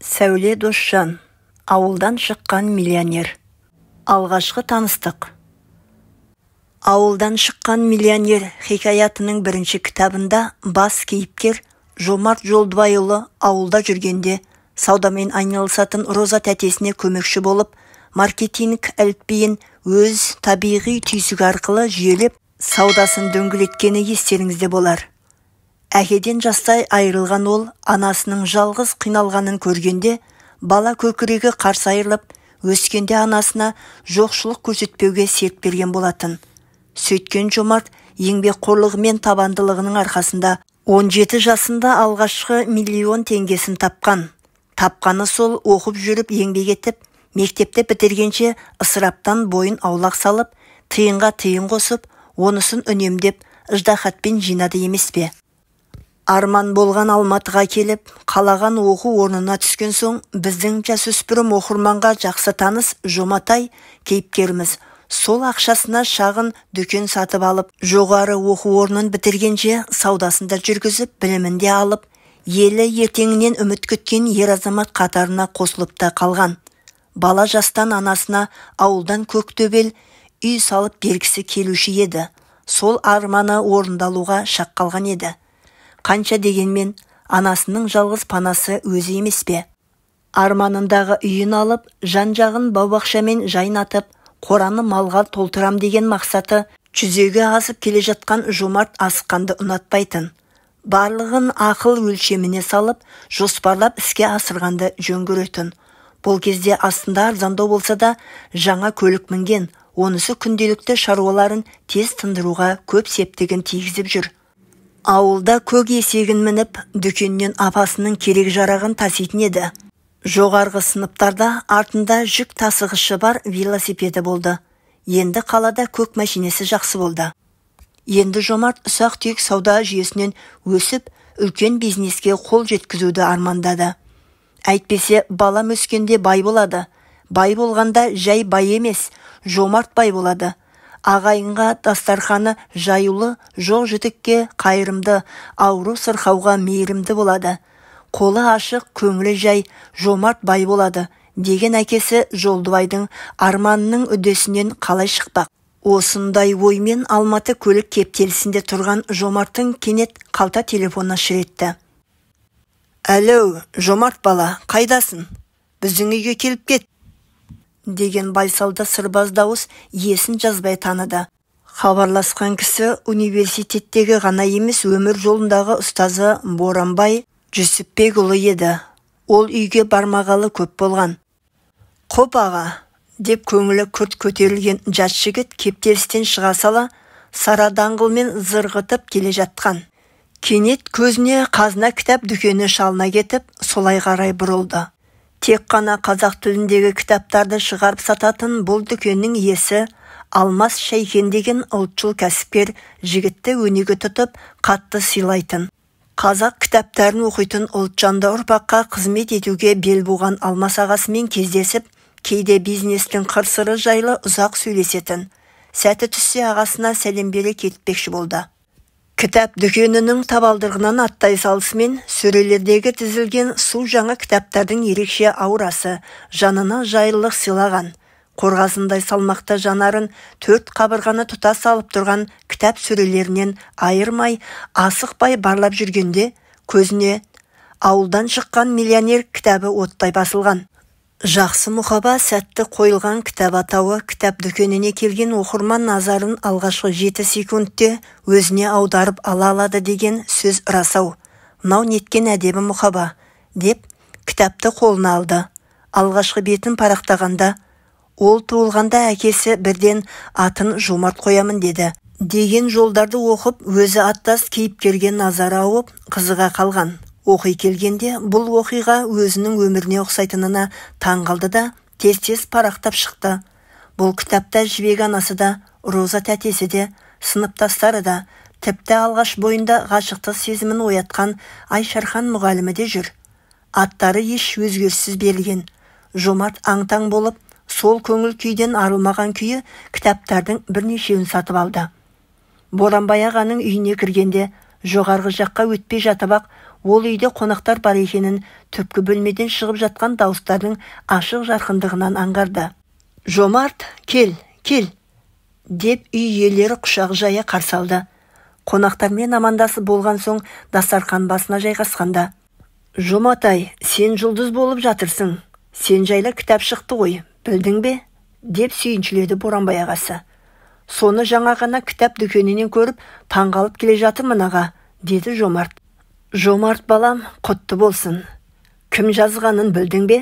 Сәуле Досжан, ауылдан шыққан миллионер. Алғашқы таныстық. Ауылдан шыққан миллионер хикаятының бірінші кітабында бас кейіпкер Жомарт Жолдыбайұлы ауылда жүргенде саудамен айналысатын Роза тәтесіне көмекші болып, маркетинг әліпбиін өз табиғи түйсігі арқылы жүйелеп, саудасын дөңгелеткені естеріңізде болар. Әкеден жастай айырылған ол, анасының жалғыз қиналғанын көргенде, бала көкірегі қарсы айырылып, өскенде анасына жоқшылық көрсетпеуге серт берген болатын. Сөйткен Жомарт еңбекқорлығы мен табандылығының арқасында 17 жасында алғашқы миллион теңгесін тапқан. Тапқаны сол оқып жүріп еңбек етіп, мектепті бітіргенше ысыраптан бойын аулақ салып, тиынға тиын қосып, онысын үнемдеп, ыждахатпен жинады емес пе? Арман болған Алматыға келіп, қалаған оқу орнына түскен соң, біздің жасөспірім оқырманға жақсы таныс Жоматай кейіпкеріміз сол ақшасына шағын дүкен сатып алып, жоғары оқу орнын бітіргенше саудасында жүргізіп, білімінде алып, елі ертеңінен үміт күткен ер азамат қатарына қосылып та қалған. Бала жастан анасына ауылдан көктөбел үй салып бергісі келуші еді. Сол арманы орындалуға шақ қалған еді. Қанша дегенмен, анасының жалғыз панасы өзі емес пе? Арманындағы үйін алып, жан-жағын бау-бақшамен жайнатып, қораны малға толтырам деген мақсаты жүзеге асып келе жатқан Жомарт асыққанды ұнатпайтын. Барлығын ақыл өлшеміне салып, жоспарлап іске асырғанды жөн көретін. Бұл кезде астында арзандау болса да, жаңа көлік мінген, онысы күнделікті шаруаларын тез тындыруға көп септігін тигізіп жүр. Ауылда көк есегін мініп, дүкеннен апасының керек жарағын таситын еді. Жоғарғы сыныптарда артында жүк тасығышы бар велосипеді болды. Енді қалада көк машинесі жақсы болды. Енді Жомарт ұсақ-түйек сауда жүйесінен өсіп, үлкен бизнеске қол жеткізуді армандады. Әйтпесе, балам өскенде бай болады. Бай болғанда жай бай емес, Жомарт бай болады. Ағайынға дастарханы жаюлы, жоқ-жітікке қайырымды, ауру сырқауға мейірімді болады. Қолы ашық, көңілі жай, Жомарт бай болады, деген әкесі Жолдыбайдың арманының үдесінен қалай шықпақ. Осындай оймен Алматы көлік кептелісінде тұрған Жомарттың кенет қалта телефонына шыретті. «Әлеу, Жомарт бала, қайдасың? Біздің үйге келіп кет!» деген байсалды сырбаз дауыс есін жазбай таныды. Хабарласқан кісі университеттегі ғана емес өмір жолындағы ұстазы Боранбай Жүсіпбекұлы еді. Ол үйге бармағалы көп болған. «Құп аға!» деп көңілі күрт көтерілген жас жігіт кептелістен шыға сала, сара даңғылмен зырғытып келе жатқан. Кенет көзіне қазына кітап дүкені шалына кетіп, солай қарай бұрылды. Тек қана қазақ тіліндегі кітаптарды шығарып сататын бұл дүкеннің иесі Алмас Шайкен деген ұлтшыл кәсіпкер жігітті өнеге тұтып, қатты сыйлайтын. Қазақ кітаптарын оқитын ұлтжанды ұрпаққа қызмет етуге бел буған Алмас ағасымен кездесіп, кейде бизнестің қыр-сыры жайлы ұзақ сөйлесетін. Сәті түссе ағасына сәлем бере кетпекші болды. Кітап дүкенінің табалдырығынан аттай салысымен сөрелердегі тізілген су жаңа кітаптардың ерекше аурасы жанына жайлылық сыйлаған. Қорғасындай салмақты жанарын төрт қабырғаны тұтас алып тұрған кітап сөрелерінен айырмай, асықпай барлап жүргенде, көзіне «Ауылдан шыққан миллионер» кітабы оттай басылған. Жақсы мұхаба сәтті қойылған кітап атауы кітап дүкеніне келген оқырман назарын алғашқы 7 секундте өзіне аударып ала алады деген сөз расау. «Мынау неткен әдебі мұхаба» деп кітапты қолына алды. Алғашқы бетін парақтағанда, ол туылғанда әкесі бірден атын Жомарт қоямын деді деген жолдарды оқып, өзі аттас кейіпкерге назары ауып, қызыға қалған. Оқи келгенде бұл оқиға өзінің өміріне ұқсайтынына таңғалды да, тез-тез парақтап шықты. Бұл кітапта жібек анасы да, Роза тәтесі де, сыныптастары да, тіпті алғаш бойында ғашықтық сезімін оятқан Айшархан мұғалімі де жүр. Аттары еш өзгеріссіз берілген. Жомарт аң-таң болып, сол көңіл күйден арылмаған күйі кітаптардың бірнешеуін сатып алды. Боранбай ағаның үйіне кіргенде, жоғарғы жаққа өтпей жатып ақ, Ол үйде қонақтар бар екенін түпкі бөлмеден шығып жатқан дауыстардың ашық жарқындығынан аңғарды. Жомарт, кел, деп үй иелері құшақ жая қарсы алды. Қонақтармен амандасып болған соң дастархан басына жайғасқанда: Жоматай, сен жұлдыз болып жатырсың. Сен жайлы кітап шықты ғой, білдің бе? Деп сүйіншіледі Боранбай ағасы. Соны жаңа ғана кітап дүкенінен көріп, таңғалып келе жатырмын аға, деді Жомарт. Жомарт балам, құтты болсын. Кім жазғанын білдің бе?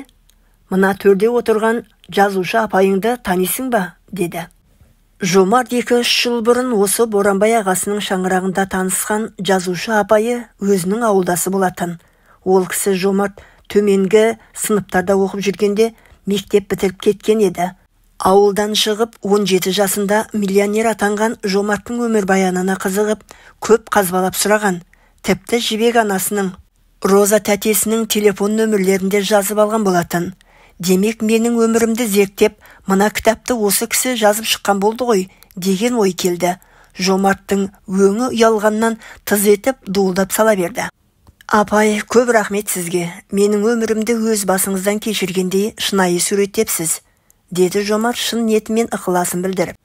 Мына төрде отырған жазушы апайыңды танисың ба? Деді. Жомарт 2-3 жыл бұрын осы Боранбай ағасының шаңырағында танысқан жазушы апайы өзінің ауылдасы болатын. Ол кісі Жомарт төменгі сыныптарда оқып жүргенде мектеп бітіріп кеткен еді. Ауылдан шығып 17 жасында миллионер атанған Жомарттың өмірбаянына қызығып, көп қазбалап сұраған. Тіпті жібек анасының, Роза тәтесінің телефон нөмірлерінде жазып алған болатын. Демек, менің өмірімді зерттеп, мына кітапты осы кісі жазып шыққан болды ғой, деген ой келді. Жомарттың өңі ұялғаннан тыз етіп дуылдап сала берді. Апай, көп рахмет сізге. Менің өмірімді өз басыңыздан кешіргендей шынайы суреттепсіз, деді Жомарт шын ниетімен ықыласын білдіріп.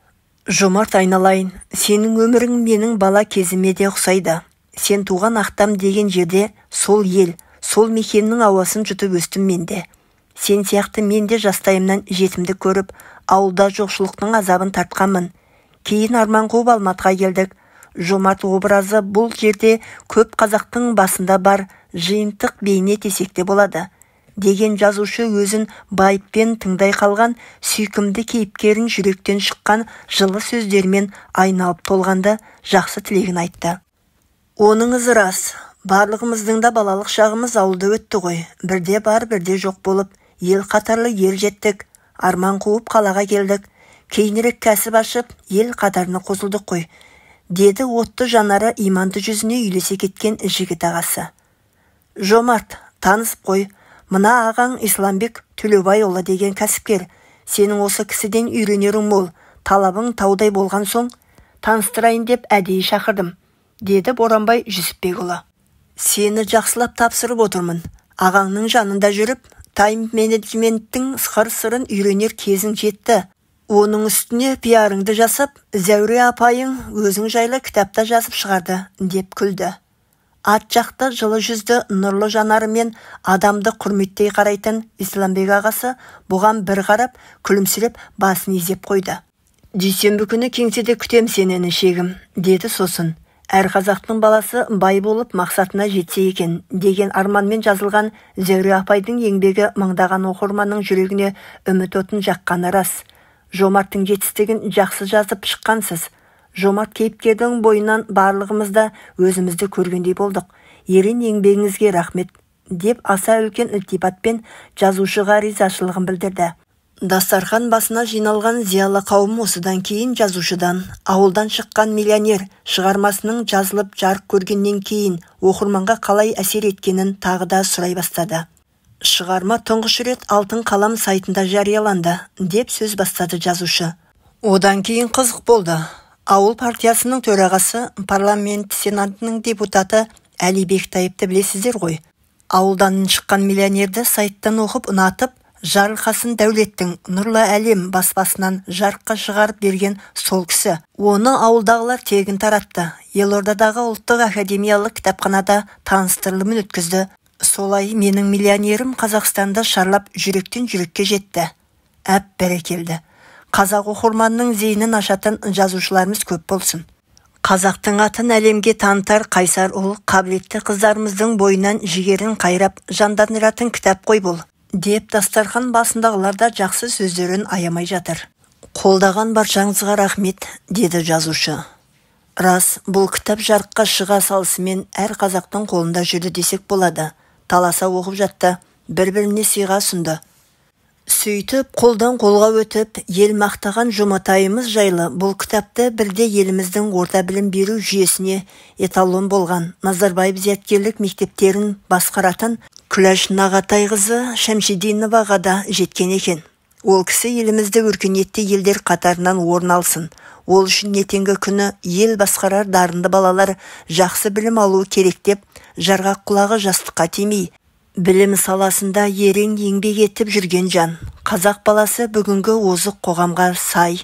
Жомарт айналайын, сенің өмірің менің бала кезіме де ұқсайды. Сен туған Ақтам деген жерде сол ел, сол мекеннің ауасын жұтып өстім менде. Сен сияқты мен де жастайымнан жетімдік көріп, ауылда жоқшылықтың азабын тартқанмын. Кейін арман қуып Алматыға келдік. Жомарт образы бұл жерде көп қазақтың басында бар жиынтық бейне десекте болады. Деген жазушы өзін байыппен тыңдай қалған сүйкімді кейіпкерін жүректен шыққан жылы сөздермен айналып толғанда жақсы тілегін айтты. Оныңыз рас, барлығымыздың да балалық шағымыз ауылда өтті ғой. Бірде бар, бірде жоқ болып, ел қатарлы ел жеттік, арман қуып қалаға келдік. Кейінірек кәсіп ашып, ел қатарына қосылдық қой, деді отты жанары иманды жүзіне үйлесе кеткен жігіт ағасы. Жомарт, танысып қой, мына ағаң Исламбек Төлеубайұлы деген кәсіпкер. Сенің осы кісіден үйренерің мол, талабың таудай болған соң, таныстырайын деп әдейі шақырдым, деді Боранбай Жүсіпбекұлы. Сені жақсылап тапсырып отырмын. Ағаңның жанында жүріп, тайм-менеджменттің сыр-сырын үйренер кезің жетті. Оның үстіне пиарыңды жасап, Зәуре апайың өзің жайлы кітапта жазып шығарды, деп күлді. Ат жақты жылы жүзді нұрлы жанарымен адамды құрметтей қарайтын Исламбек ағасы бұған бір қарап, күлімсіреп басын изеп қойды. Дүйсенбі күні кеңседе күтем сенені шегім, деді сосын. Әр қазақтың баласы бай болып мақсатына жетсе екен, деген арманмен жазылған Зәуре апайдың еңбегі мыңдаған оқырманның жүрегіне үміт отын жаққаны рас. Жомарттың жетістігін жақсы жазып шыққансыз. Жомарт кейіпкердің бойынан барлығымызда өзімізді көргендей болдық. Ерен еңбегіңізге рахмет, деп аса үлкен ілтипатпен жазушыға ризашылығын білдірді. Дастархан басына жиналған зиялы қауым осыдан кейін жазушыдан, ауылдан шыққан миллионер шығармасының жазылып жарық көргеннен кейін оқырманға қалай әсер еткенін тағы да сұрай бастады. Шығарма тұңғыш рет Алтын қалам сайтында жарияланды, деп сөз бастады жазушы. Одан кейін қызық болды. Ауыл партиясының төрағасы, парламент сенатының депутаты Әли Бектайыпты білесіздер ғой. Ауылдан шыққан миллионерді сайттан оқып ұнатып, Жарылқасын Дәулеттің Нұрлы әлем баспасынан жарыққа шығарып берген сол кісі. Оны ауылдағылар тегін таратты. Елордадағы ұлттық академиялық кітапханада таныстырылымын өткізді. Солай менің миллионерім Қазақстанды шарлап жүректен жүрекке жетті. Әп бәрекелді. Қазақ оқырманының зейінін ашатын жазушыларымыз көп болсын. Қазақтың атын әлемге танытар қайсар ұл, қабілетті қыздарымыздың бойынан жігерін қайрап, жандандыратын кітап қой бұл, деп дастархан басындағылар да жақсы сөздерін аямай жатыр. Қолдаған баршаңызға рахмет, деді жазушы. Рас, бұл кітап жарыққа шыға салысымен әр қазақтың қолында жүрді десек болады. Таласа оқып жатты, бір-біріне сыйға сұнды. Сөйтіп, қолдан қолға өтіп, ел мақтаған Жұматайымыз жайлы бұл кітапты бірде еліміздің орта білім беру жүйесіне эталон болған Назарбаев зияткерлік мектептерін басқаратын Күләш Нағатайқызы Шәмшидиноваға да жеткен екен. Ол кісі елімізді өркениетті елдер қатарынан орын алсын. Ол үшін ертеңгі күні ел басқарар дарынды балалар жақсы білім алуы керек деп, жарғақ құлағы жастыққа тимей, білім саласында ерен еңбек етіп жүрген жан. Қазақ баласы бүгінгі озық қоғамға сай,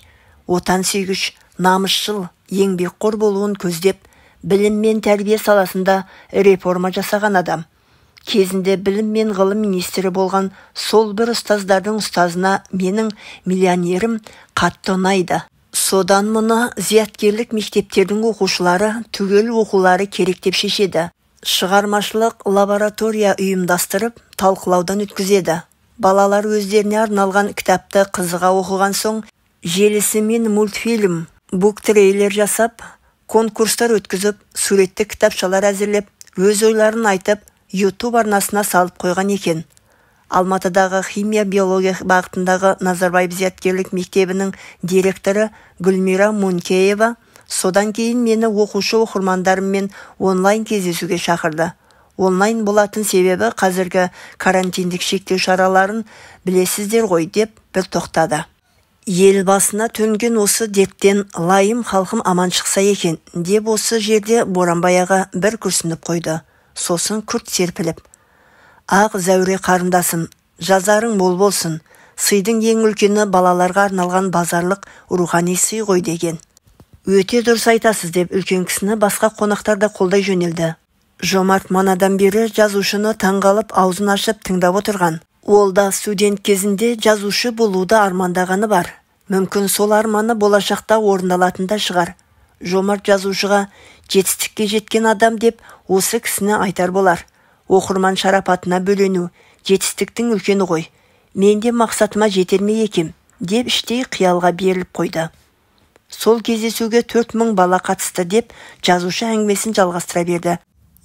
отан сүйгіш, намысшыл, еңбекқор болуын көздеп, білім мен тәрбие саласында реформа жасаған адам. Кезінде білім мен ғылым министрі болған сол бір ұстаздардың ұстазына менің миллионерім қатты ұнайды. Содан мұны зияткерлік мектептердің оқушылары түгел оқулары керек деп шешеді. Шығармашылық лаборатория ұйымдастырып, талқылаудан өткізеді. Балалар өздеріне арналған кітапты қызыға оқыған соң, желісімен мультфильм, буктрейлер жасап, конкурстар өткізіп, суретті кітапшалар әзірлеп, өз ойларын айтып, YouTube арнасына салып қойған екен. Алматыдағы химия биология бағытындағы Назарбаев зияткерлік мектебінің директоры Гүлмира Мункеева содан кейін мені оқушы оқырмандарыммен онлайн кездесуге шақырды. Онлайн болатын себебі қазіргі карантиндік шектеу шараларын білесіздер ғой деп бір тоқтады. Ел басына төнген осы дерттен лайым халқым аман шықса екен деп осы жерде Боранбайға бір күрсініп қойды. Сосын күрт серпіліп: «Ақ зәуре қарындасым, жазарың мол болсын. Сыйдың ең үлкені балаларға арналған базарлық рухани сый ғой» деген. «Өте дұрыс айтасыз» деп үлкен кісіні басқа қонақтар да қолдай жөнелді. Жомарт манадан бері жазушыны таңғалып аузын ашып тыңдап отырған. Ол да студент кезінде жазушы болуды армандағаны бар. Мүмкін сол арманы болашақта орындалатын да шығар. Жомарт жазушыға жетістікке жеткен адам деп осы кісіні айтар болар. Оқырман шарапатына бөлену жетістіктің үлкені ғой. Мен де мақсатыма жетер ме екем деп іштей қиялға беріліп қойды. Сол кездесуге 4000 бала қатысты деп жазушы әңгімесін жалғастыра берді.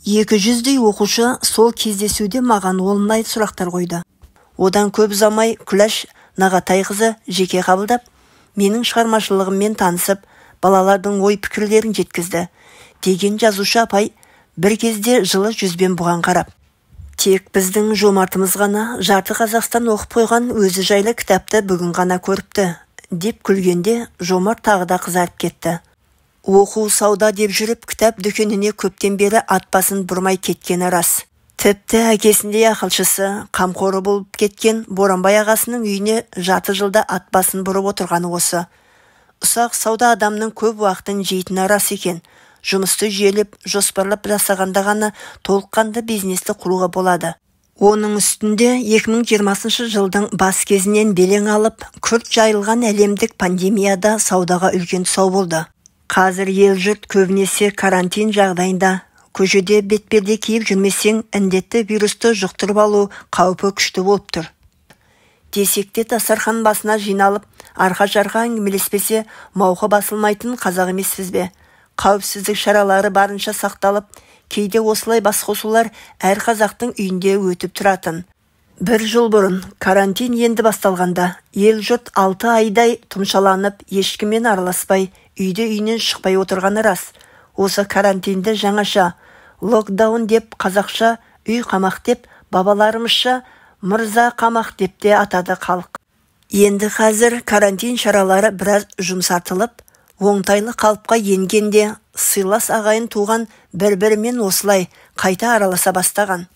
200-дей оқушы сол кездесуде маған онлайн сұрақтар қойды. Одан көп ұзамай Күләш Нағатайқызы жеке қабылдап, менің шығармашылығыммен танысып, балалардың ой пікірлерін жеткізді деген жазушы апай бір кезде жылы жүзбен бұған қарап: «Тек біздің Жомартымыз ғана жарты Қазақстан оқып қойған өзі жайлы кітапты бүгін ғана көріпті» деп күлгенде Жомарт тағы да қызарып кетті. Оқу сауда деп жүріп кітап дүкеніне көптен бері атбасын бұрмай кеткені рас. Тіпті әкесіндей ақылшысы, қамқоры болып кеткен Боранбай ағасының үйіне жарты жылда атбасын бұрып отырғаны осы. Ұсақ сауда адамның көп уақытын жейтіні рас екен. Жұмысты жүйелеп, жоспарлап жасағанда ғана толыққанды бизнесті құруға болады. Оның үстінде 2020 жылдың бас кезінен белең алып, күрт жайылған әлемдік пандемияда саудаға үлкен тұсау болды. Қазір ел жұрт көбінесе карантин жағдайында, көшеде бетперде киіп жүрмесең, індетті вирусты жұқтырып алу қаупі күшті болып тұр. Десекте дастархан басына жиналып, арқа-жарқа әңгімелеспесе мауқы басылмайтын қазақ емеспіз бе? Қауіпсіздік шаралары барынша сақталып, кейде осылай басқосулар әр қазақтың үйінде өтіп тұратын. Бір жыл бұрын карантин енді басталғанда, ел жұрт 6 айдай тұмшаланып, ешкіммен араласпай, үйінен шықпай отырғаны рас. Осы карантинді жаңаша локдаун деп, қазақша үй қамақ деп, бабаларымызша мырза қамақ деп те атады халық. Енді қазір карантин шаралары біраз жұмсартылып, оңтайлы қалыпқа енгенде сыйлас ағайын туған бір-бірімен осылай қайта араласа бастаған.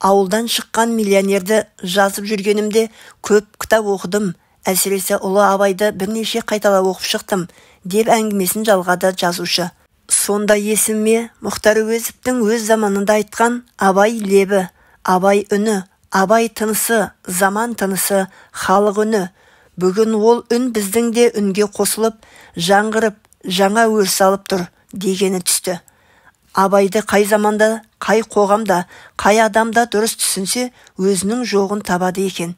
Ауылдан шыққан миллионерді жазып жүргенімде көп кітап оқыдым, әсіресе ұлы Абайды бірнеше қайталап оқып шықтым деп әңгімесін жалғады жазушы. Сонда есіме Мұхтар Әуезовтің өз заманында айтқан Абай лебі, Абай үні, Абай тынысы, заман тынысы, халық үні. Бүгін ол үн біздің де үнге қосылып, жаңғырып, жаңа өріс алып тұр дегені түсті. Абайды қай заманда, қай қоғамда, қай адамда дұрыс түсінсе, өзінің жоғын табады екен.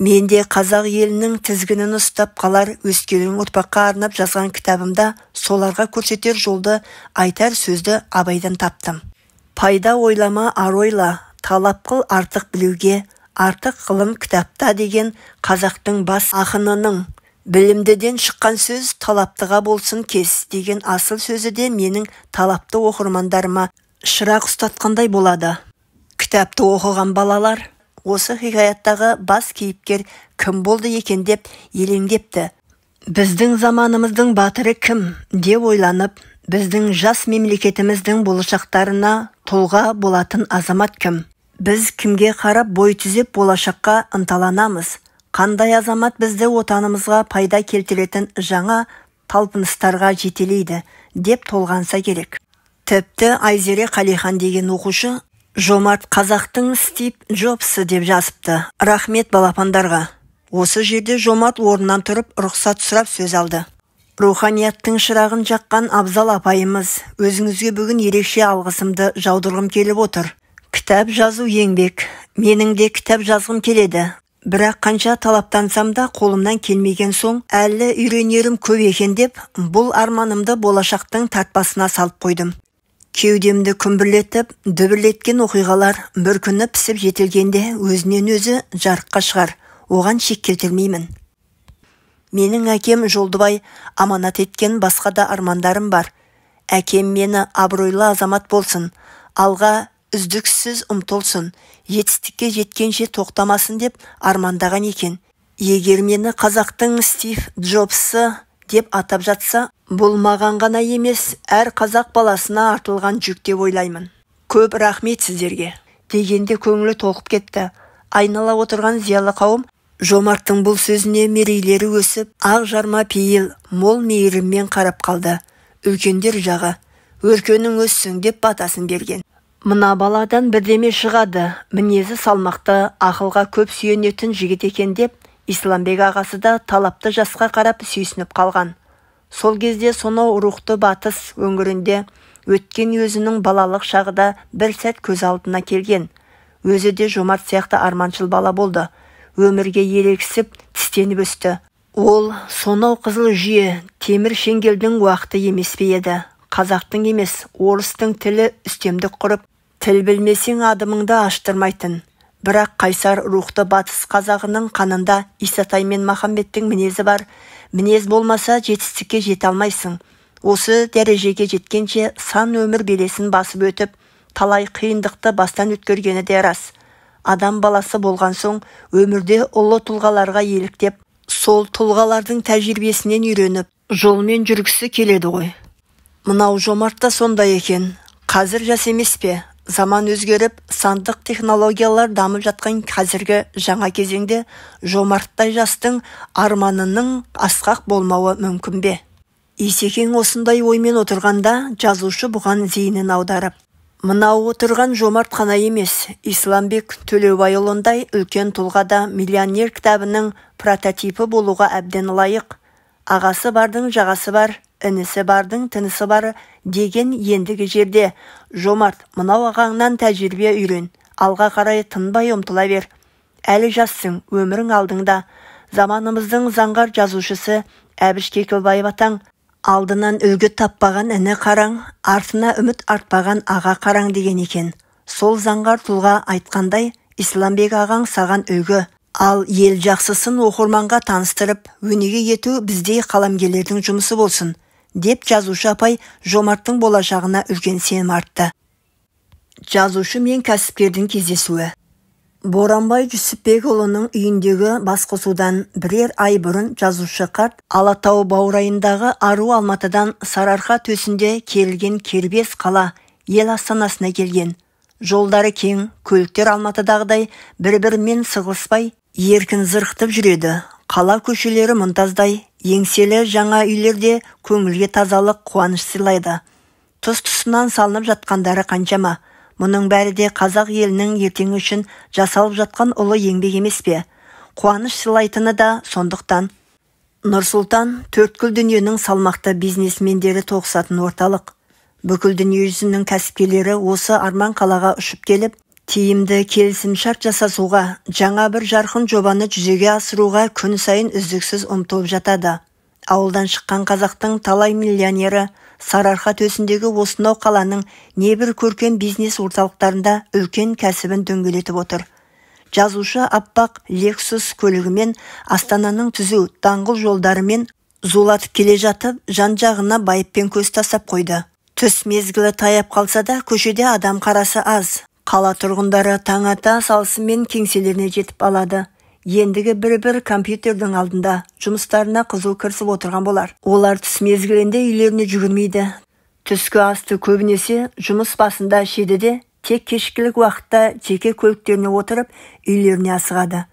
Мен де қазақ елінің тізгінін ұстап қалар өскелең ұрпаққа арнап жазған кітабымда соларға көрсетер жолды, айтар сөзді Абайдан таптым. Пайда ойлама ар ойла, талап қыл артық білуге, артық ғылым кітапта деген қазақтың бас ақынының білімдіден шыққан сөз талаптыға болсын кес деген асыл сөзі де менің талапты оқырмандарыма шырақ ұстатқандай болады. Кітапты оқыған балалар осы хикаяттағы бас кейіпкер кім болды екен деп елеңдепті. Біздің заманымыздың батыры кім деп ойланып, біздің жас мемлекетіміздің болашақтарына тұлға болатын азамат кім? Біз кімге қарап бой түзеп болашаққа ынталанамыз? Қандай азамат бізді отанымызға пайда келтіретін жаңа талпыныстарға жетелейді деп толғанса керек. Тіпті Айзере Қалихан деген оқушы Жомарт қазақтың Стив Джобсы деп жазыпты. Рахмет балапандарға. Осы жерде Жомарт орнынан тұрып рұқсат сұрап сөз алды. Руханияттың шырағын жаққан Абзал апайымыз, өзіңізге бүгін ерекше алғысымды жаудырғым келіп отыр. Кітап жазу еңбек. Менің де кітап жазғым келеді. Бірақ қанша талаптансам да қолымнан келмеген соң, әлі үйренерім көп екен деп, бұл арманымды болашақтың тартпасына салып қойдым. Кеудемді күмбірлетіп, дүбірлеткен оқиғалар бір күні пісіп жетілгенде өзінен өзі жарыққа шығар. Оған шек келтірмеймін. Менің әкем Жолдыбай аманат еткен басқа да армандарым бар. Әкем мені абыройлы азамат болсын, алға үздіксіз ұмтылсын, жетістікке жеткенше тоқтамасын деп армандаған екен. Егер мені қазақтың Стив Джобсы деп атап жатса, бұл маған ғана емес, әр қазақ баласына артылған жүк деп ойлаймын. Көп рахмет сіздерге. Дегенде көңілі толқып кетті. Айнала отырған зиялы қауым Жомарттың бұл сөзіне мерейлері өсіп, ақ жарма пейіл, мол мейіріммен қарап қалды. Үлкендер жағы, өркенің өссің деп батасын берген. Мына баладан бірдеме шығады, мінезі салмақты, ақылға көп сүйенетін жігіт екен деп, Исламбек ағасы да талапты жасқа қарап сүйсініп қалған. Сол кезде сонау рухты батыс өңірінде өткен өзінің балалық шағыда бір сәт көз алдына келген. Өзі де Жомарт сияқты арманшыл бала болды. Өмірге ерексіп, тістеніп өсті. Ол сонау қызыл жүйе, темір шеңгелдің уақыты емес пе еді. Қазақтың емес, орыстың тілі үстемдік құрып, тіл білмесең адымыңды аштырмайтын. Бірақ қайсар рухты батыс қазағының қанында Исатай мен Махамбеттің мінезі бар. Мінез болмаса жетістікке жете алмайсың. Осы дәрежеге жеткенше сан өмір белесін басып өтіп, талай қиындықты бастан өткергені де рас. Адам баласы болған соң өмірде ұлы тұлғаларға еліктеп, сол тұлғалардың тәжірибесінен үйреніп, жолмен жүргісі келеді ғой. Мынау Жомарт та сондай екен. Қазір жас емес пе? Заман өзгеріп, сандық технологиялар дамып жатқан қазіргі жаңа кезеңде Жомарттай жастың арманының асқақ болмауы мүмкін бе? Исекең осындай оймен отырғанда жазушы бұған зейінін аударып, мынау отырған Жомарт қана емес, Исламбек Төлеубайұлындай үлкен тұлғада миллионер кітабының прототипі болуға әбден лайық. Ағасы бардың жағасы бар, інісі бардың тынысы бар деген ендігі жерде. Жомарт, мынау ағаңнан тәжірибе үйрен, алға қарай тынбай ұмтыла бер. Әлі жассың, өмірің алдыңда. Заманымыздың заңғар жазушысы Әбіш Кекілбаев атаң, алдынан үлгі таппаған іні қараң, артына үміт артпаған аға қараң деген екен. Сол заңғар тұлға айтқандай, Исламбек ағаң саған үлгі. Ал ел жақсысын оқырманға таныстырып, өнеге ету біздей қаламгерлердің жұмысы болсын, деп жазушы апай Жомарттың болашағына үлкен сенім артты. Жазушы мен кәсіпкердің кездесуі. Боранбай Жүсіпбекұлының үйіндегі басқосудан бірер ай бұрын жазушы қарт Алатау баурайындағы Ару Алматыдан Сарыарқа төсінде келген кербез қала ел астанасына келген. Жолдары кең, көліктер Алматыдағыдай бір-бірімен сығылыспай, еркін зырқтып жүреді. Қала көшелері мұнтаздай, еңселі жаңа үйлерде көңілге тазалық, қуаныш сыйлайды. Тұс-тұсынан салынып жатқандары қаншама. Мұның бәрі де қазақ елінің ертеңі үшін жасалып жатқан ұлы еңбек емес пе? Қуаныш сыйлайтыны да сондықтан. Нұрсұлтан төрткүл дүниенің салмақты бизнесмендері тоғысатын орталық. Бүкіл дүние жүзінің кәсіпкерлері осы арман қалаға ұшып келіп, тиімді келісімшарт жасасуға, жаңа бір жарқын жобаны жүзеге асыруға күн сайын үздіксіз ұмтылып жатады. Ауылдан шыққан қазақтың талай миллионері Сарыарқа төсіндегі осынау қаланың небір көркем бизнес орталықтарында үлкен кәсібін дөңгелетіп отыр. Жазушы аппақ Lexus көлігімен Астананың түзу даңғыл жолдарымен зулатып келе жатып, жан-жағына байыппен көз тастап қойды. Түс мезгілі таяп қалса да көшеде адам қарасы аз. Қала тұрғындары таң ата салысымен кеңселеріне жетіп алады. Ендігі бір компьютердің алдында жұмыстарына қызу кірісіп отырған болар. Олар түс мезгілінде үйлеріне жүгірмейді. Түскі асты көбінесе жұмыс басында ішеді де, тек кешкілік уақытта жеке көліктеріне отырып үйлеріне асығады.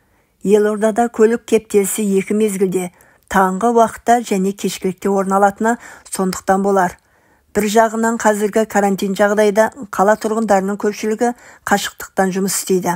Елордада көлік кептелісі 2 мезгілде, таңғы уақытта және кешкілікте орын алатыны сондықтан болар. Bir жағынан қазіргі карантин жағдайда қала тұрғындарының көпшілігі қашықтықтан жұмыс істейді.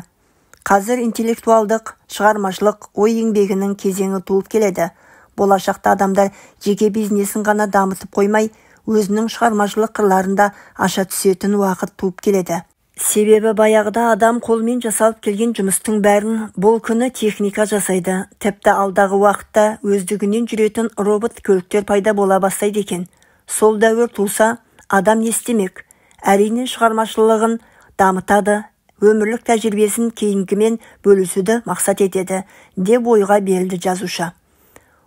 Қазір интеллектуалдық, шығармашылық, ой еңбегінің кезеңі туып келеді. Болашақта адамдар жеке бизнесін ғана дамытып қоймай, өзінің шығармашылық қырларында аша түсетін уақыт туып келеді. Себебі баяғыда адам қолмен жасалып келген жұмыстың бәрін бұл күні техника жасайды. Тіпті алдағы уақытта өздігінен жүретін робот көліктер пайда бола бастайды екен. Сол дәуір туса, адам не істемек? Әрине шығармашылығын дамытады, өмірлік тәжірибесін кейінгімен бөлісуді мақсат етеді, деп ойға берілді жазушы.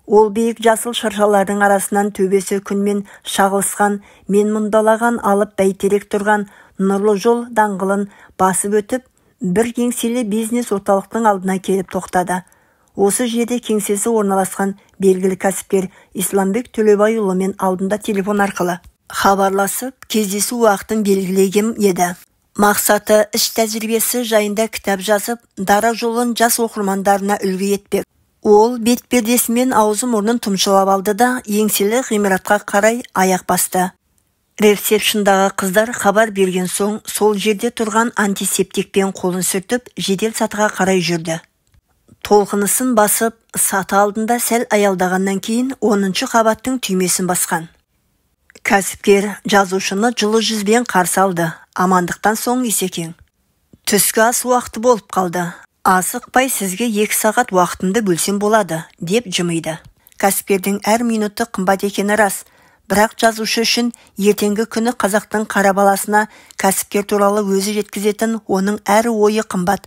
Ол биік жасыл шыршалардың арасынан төбесі күнмен шағылысқан, мен мұндалаған алып бәйтерек тұрған Нұрлы жол даңғылын басып өтіп, бір кеңселі бизнес орталықтың алдына келіп тоқтады. Осы жерде кеңсесі орналасқан белгілі кәсіпкер Исламбек Төлебайұлымен алдында телефон арқылы хабарласып, кездесу уақытын белгілеген еді. Мақсаты іс тәжірибесі жайында кітап жазып, дара жолын жас оқырмандарына үлгі етпек. Ол бет-пердесімен аузы мұрнын тұмшылап алды да, еңселі ғимаратқа қарай аяқ басты. Ресепшндағы қыздар хабар берген соң, сол жерде тұрған антисептикпен қолын сүртіп, жедел сатыға қарай жүрді. Толқынысын басып, саты алдында сәл аялдағаннан кейін 10-шы қабаттың түймесін басқан. Кәсіпкер жазушыны жылы жүзбен қарсы алды. Амандықтан соң Исекең: "Түскі ас уақыты болып қалды. Асықпай сізге 2 сағат уақытымды бөлсем болады", деп жымиды. Кәсіпкердің әр минуты қымбат екені рас. Бірақ жазушы үшін ертеңгі күні қазақтың қара баласына кәсіпкер туралы өзі жеткізетін оның әр ойы қымбат.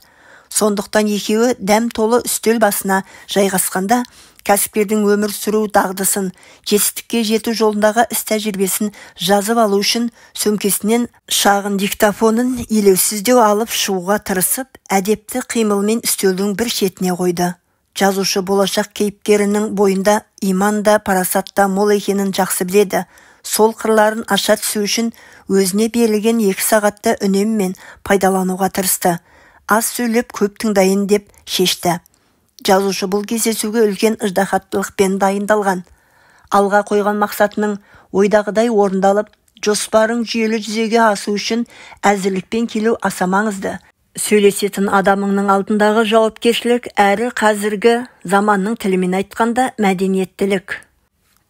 Сондықтан екеуі дәм толы үстел басына жайғасқанда, кәсіпкердің өмір сүру дағдысын, жетістікке жету жолындағы іс тәжірибесін жазып алу үшін сөмкесінен шағын диктофонын елеусіздеу алып шығуға тырысып, әдепті қимылмен үстелдің бір шетіне қойды. Жазушы болашақ кейіпкерінің бойында иман да, парасат та мол екенін жақсы біледі. Сол қырларын аша түсу үшін өзіне берілген 2 сағатты үнеммен пайдалануға тырысты. Аз сөйлеп көп тыңдайын деп шешті. Жазушы бұл кездесуге үлкен ыждахаттылықпен дайындалған. Алға қойған мақсатының ойдағыдай орындалып, жоспарың жүйелі жүзеге асу үшін әзірлікпен келу аса маңызды. Сөйлесетін адамыңның алдындағы жауапкершілік әрі қазіргі заманның тілімен айтқанда мәдениеттілік.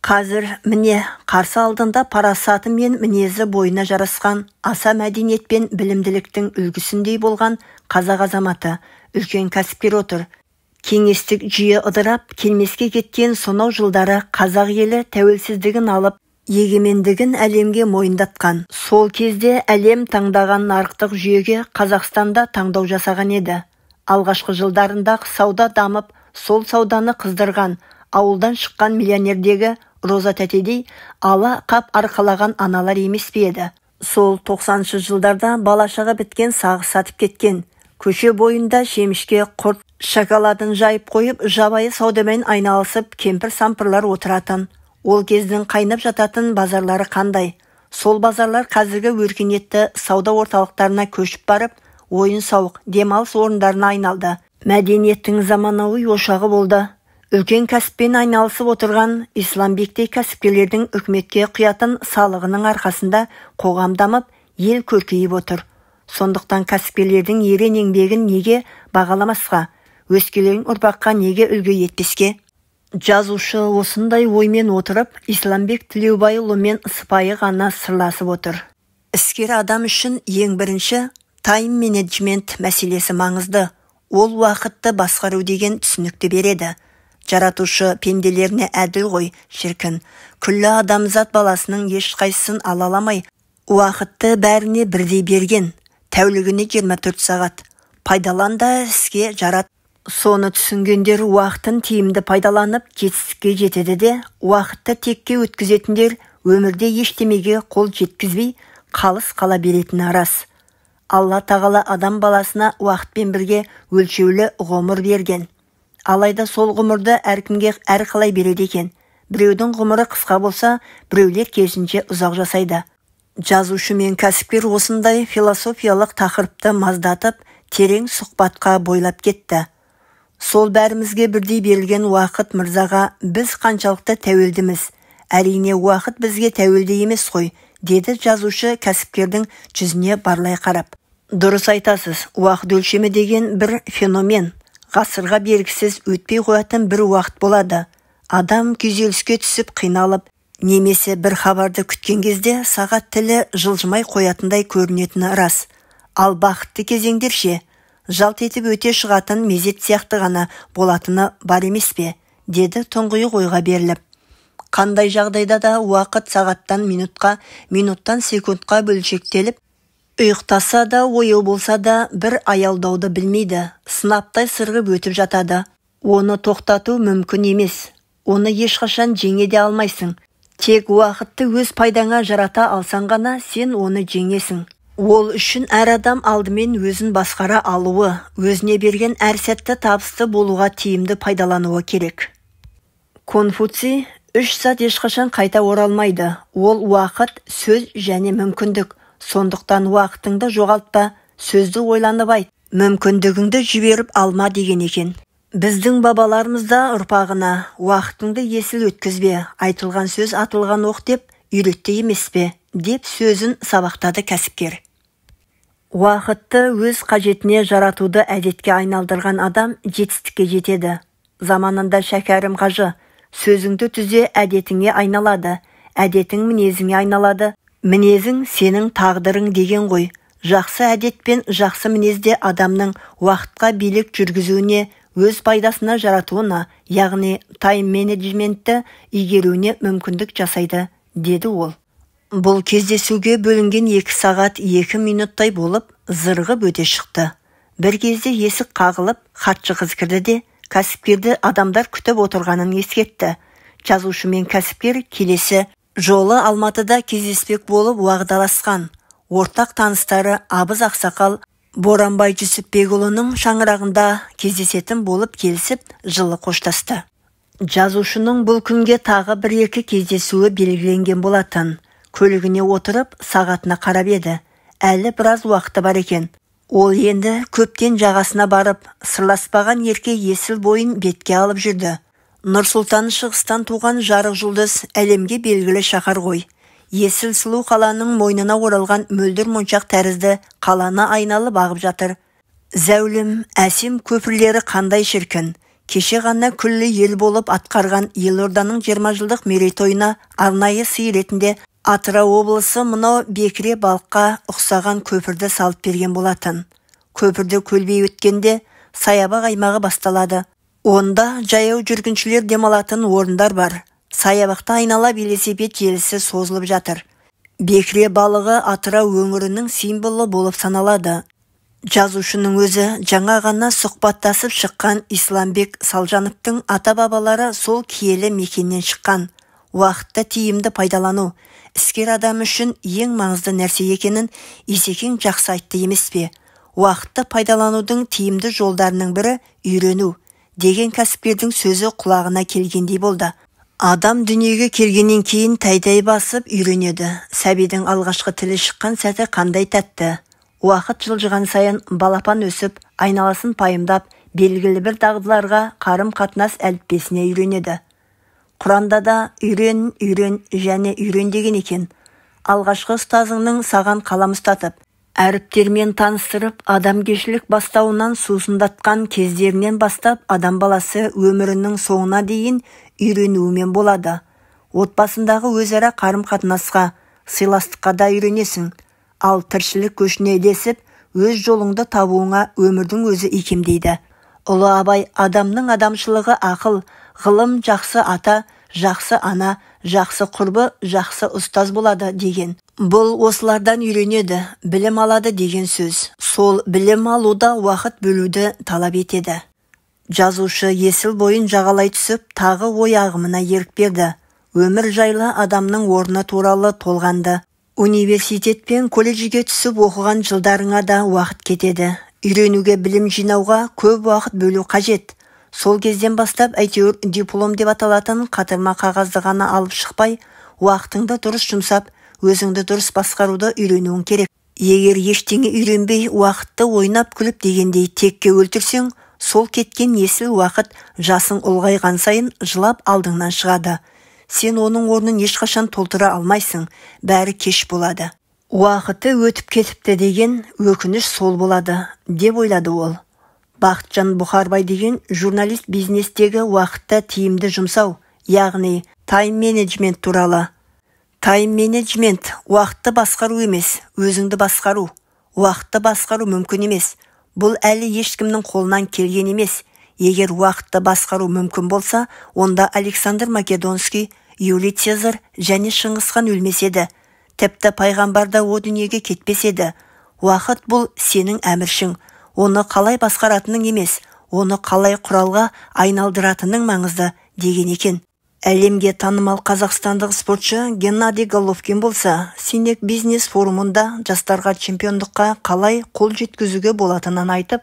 Қазір міне қарсы алдында парасаты мен мінезі бойына жарасқан, аса мәдениет пен білімділіктің үлгісіндей болған қазақ азаматы, үлкен кәсіпкер отыр. Кеңестік жүйе ыдырап, келмеске кеткен сонау жылдары қазақ елі тәуелсіздігін алып, егемендігін әлемге мойындатқан. Сол кезде әлем таңдаған нарықтық жүйеге Қазақстанда таңдау жасаған еді. Алғашқы жылдарындағы сауда дамып, сол сауданы қыздырған, ауылдан шыққан миллионердегі Роза тәтедей ала қап арқалаған аналар емес пе еді. Сол 90-шы жылдарда балашаға біткен сағы сатып кеткен. Көше бойында шемішке құрт шоколадын жайып қойып, жабайы саудамен айналысып, кемпір-сампырлар отыратын. Ол кездің қайнап жататын базарлары қандай? Сол базарлар қазіргі өркениетті сауда орталықтарына көшіп барып, ойын-сауық, демалыс орындарына айналды. Мәдениеттің заманауи ошағы болды. Үлкен кәсіппен айналысып отырған Исламбектей кәсіпкерлердің үкіметке құятын салығының арқасында қоғам дамып, ел көркейіп отыр. Сондықтан кәсіпкерлердің ерен еңбегін неге бағаламасқа, өскелең ұрпаққа неге үлгі етпеске? Жазушы осындай оймен отырып, Исламбек Төлеубайұлымен сыпайы ғана сырласып отыр. Іскер адам үшін ең бірінші тайм-менеджмент мәселесі маңызды. Ол уақытты басқару деген түсінікті береді. Жаратушы пенделеріне әділ ғой, шіркін. Күллі адамзат баласының ешқайсысын ала аламай, уақытты бәріне бірдей берген. Тәулігіне 24 сағат. Пайдалан да іске жарат. Соны түсінгендер уақытын тиімді пайдаланып жетістікке жетеді де, уақытты текке өткізетіндер өмірде ештемеге қол жеткізбей қалыс қала беретіні рас. Алла тағала адам баласына уақытпен бірге өлшеулі ғұмыр берген. Алайда сол ғұмырды әркімге әрқалай береді екен. Біреудің ғұмыры қысқа болса, біреулер керісінше ұзақ жасайды. Жазушы мен кәсіпкер осындай философиялық тақырыпты маздатып, терең сұхбатқа бойлап кетті. Сол бәрімізге бірдей берілген уақыт мырзаға біз қаншалықты тәуелдіміз? Әрине уақыт бізге тәуелді емес қой, деді жазушы кәсіпкердің жүзіне барлай қарап. Дұрыс айтасыз, уақыт өлшемі деген бір феномен. Ғасырға бергісіз өтпей қоятын бір уақыт болады. Адам күйзеліске түсіп қиналып, немесе бір хабарды күткен кезде сағат тілі жылжымай қоятындай көрінетіні рас. Ал бақытты кезеңдер ше, жалт етіп өте шығатын мезет сияқты ғана болатыны бар емес пе, деді тұңғиық ойға беріліп. Қандай жағдайда да уақыт сағаттан минутқа, минуттан секундқа бөлшектеліп, ұйықтаса да, ояу болса да бір аялдауды білмейді, сынаптай сырғып өтіп жатады. Оны тоқтату мүмкін емес. Оны ешқашан жеңе де алмайсың. Тек уақытты өз пайдаңа жарата алсаң ғана сен оны жеңесің. Ол үшін әр адам алдымен өзін басқара алуы, өзіне берген әр сәтті табысты болуға тиімді пайдалануы керек. Конфуций 3 сәт ешқашан қайта оралмайды. Ол уақыт, сөз және мүмкіндік. Сондықтан уақытыңды жоғалтпа, сөзді ойланып айт, мүмкіндігіңді жіберіп алма деген екен. Біздің бабаларымыз да ұрпағына уақытыңды есіл өткізбе, айтылған сөз атылған оқ деп үйретті емес пе, деп сөзін сабақтады кәсіпкер. Уақытты өз қажетіне жаратуды әдетке айналдырған адам жетістікке жетеді. Заманында шәкәрім қажы, сөзіңді түзе әдетіңе айналады, әдетің мінезіңе айналады, мінезің сенің тағдырың деген ғой. Жақсы әдет пен жақсы мінезде адамның уақытқа билік жүргізуіне, өз пайдасына жаратуына, яғни тайм-менеджментті игеруіне мүмкіндік жасайды, деді ол. Бұл кездесуге бөлінген 2 сағат 2 минуттай болып, зырғып өте шықты. Бір кезде есік қағылып, хатшы қыз кірді де, кәсіпкерді адамдар күтіп отырғанын ескертті. Жазушы мен кәсіпкер келесі жолы Алматыда кездеспек болып уағдаласқан. Ортақ таныстары Абыз Ақсақал Боранбай Жүсіпбекұлының шаңырағында кездесетін болып келісіп, жылы қоштасты. Жазушының бұл күнге тағы 1-2 кездесуі белгіленген болатын. Көлігіне отырып, сағатына қарап еді. Әлі біраз уақыты бар екен. Ол енді көптен жағасына барып, сырласпаған ерке есіл бойын бетке алып жүрді. Нұрсұлтан шығыстан туған жарық жұлдыз әлемге белгілі шаһар ғой. Есіл сұлу қаланың мойнына оралған мөлдір моншақ тәрізді қаланы айналып ағып жатыр. Зәулім, әсем көпірлері қандай шіркін. Кеше ғана күллі ел болып атқарған Елорданың 20 жылдық мерейтойына арнайы сый ретінде Атырау облысы мынау бекіре балыққа ұқсаған көпірді салып берген болатын. Көпірді көлбей өткенде саябақ аймағы басталады. Онда жаяу жүргіншілер демалатын орындар бар. Саябақта айнала велосипед желісі созылып жатыр. Бекіре балығы Атырау өңірінің символы болып саналады. Жазушының өзі жаңа ғана сұхбаттасып шыққан Исламбек Салжановтың ата-бабалары сол киелі мекеннен шыққан. Уақытты тиімді пайдалану іскер адам үшін ең маңызды нәрсе екенін Исекең жақсы айтты емес пе? Уақытты пайдаланудың тиімді жолдарының бірі үйрену деген кәсіпкердің сөзі құлағына келгендей болды. Адам дүниеге келгеннен кейін тәй-тәй басып үйренеді. Сәбидің алғашқы тілі шыққан сәті қандай тәтті. Уақыт жылжыған сайын балапан өсіп, айналасын пайымдап, белгілі бір дағдыларға қарым-қатынас әліппесіне үйренеді. Құранда да үйрен, үйрен және үйрен деген екен. Алғашқы ұстазыңның саған қалам ұстатып, әріптермен таныстырып, адамгершілік бастауынан сусындатқан кездерінен бастап адам баласы өмірінің соңына дейін үйренуімен болады. Отбасындағы өзара қарым-қатынасқа, сыйластыққа да үйренесің. Ал тіршілік көшіне ілесіп, өз жолыңды табуыңа өмірдің өзі икемдейді. Ұлы Абай адамның адамшылығы ақыл, ғылым жақсы ата, жақсы ана, жақсы құрбы, жақсы ұстаз болады деген. Бұл осылардан үйренеді, білім алады деген сөз. Сол білім алуда уақыт бөлуді талап етеді. Жазушы есіл бойын жағалай түсіп, тағы ой ағымына ерік берді. Өмір жайлы адамның орны туралы толғанды. Университет пен колледжге түсіп оқыған жылдарыңа да уақыт кетеді. Үйренуге, білім жинауға көп уақыт бөлу қажет. Сол кезден бастап әйтеуір диплом деп аталатын қатырма қағазды ғана алып шықпай, уақытыңды дұрыс жұмсап, өзіңді дұрыс басқаруды үйренуің керек. Егер ештеңе үйренбей, уақытты ойнап күліп дегендей текке өлтірсең, сол кеткен есіл уақыт жасың ұлғайған сайын жылап алдыңнан шығады. Сен оның орнын ешқашан толтыра алмайсың, бәрі кеш болады. Уақыты өтіп кетіпті деген өкініш сол болады, деп ойлады ол. Бақытжан Бұхарбай деген журналист бизнестегі уақытты тиімді жұмсау, яғни тайм-менеджмент туралы. Тайм-менеджмент уақытты басқару емес, өзіңді басқару. Уақытты басқару мүмкін емес. Бұл әлі ешкімнің қолынан келген емес. Егер уақытты басқару мүмкін болса, онда Александр Македонский, Юлий Цезар және Шыңғысхан өлмеседі. Тіпті пайғамбар да о дүниеге кетпеседі. Уақыт бұл сенің әміршің. Оны қалай басқаратының емес, оны қалай құралға айналдыратының маңызды деген екен. Әлемге танымал қазақстандық спортшы Геннадий Головкин болса, Синек бизнес форумында жастарға чемпиондыққа қалай қол жеткізуге болатынын айтып,